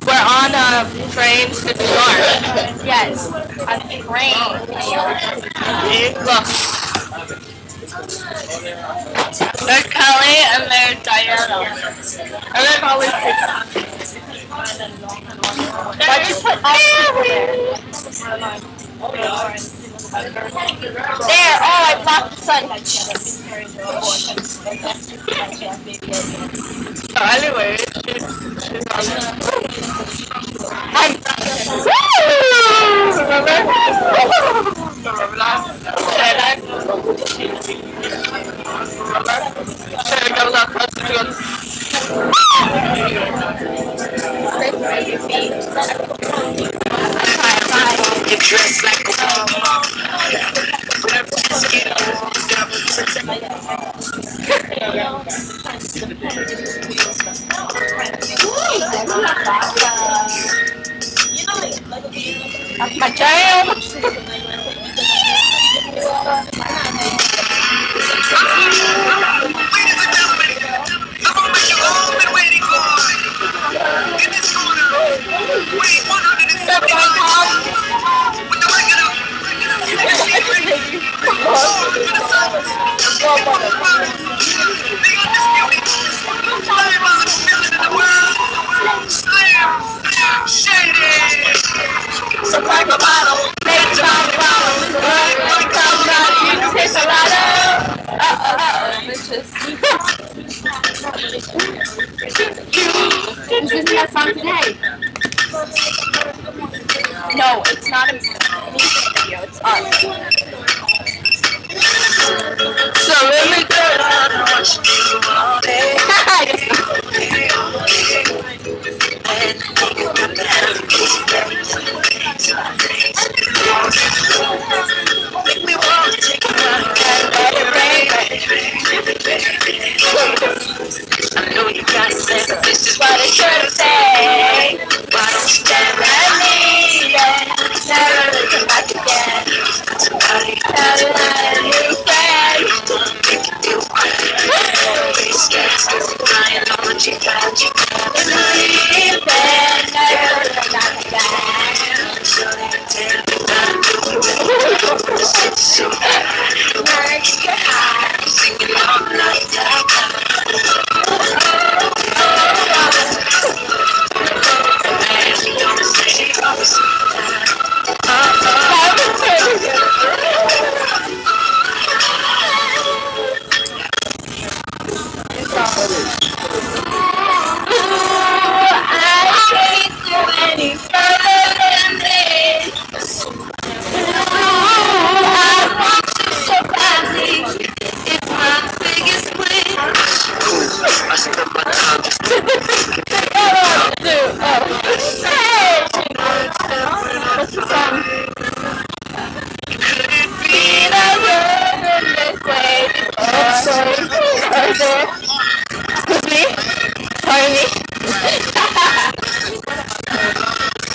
We're on a train to New York. Yes, a train to New York. Look, there's Kelly and there's Diana. And then Holly picks. Why'd you put us people there? There! Oh, I blocked the sun. So anyway, she's on. Remember? Remember that? Shayna? Remember? Shayna goes out close and she goes. You dress like a That's my jam! So like a bottle, make it on the bottle. Come back, you taste a lot of. Bitches. This isn't that song today. No, it's not a music video, it's us. So really good. I know you got sense. This is what it should say. Why don't you stand right me? Never come back again. Tell you that a new friend. Make you feel quiet. Face gas, crying on the cheek. Believe it, never come back again. So they tell me that I do it. So work your heart, singing all night.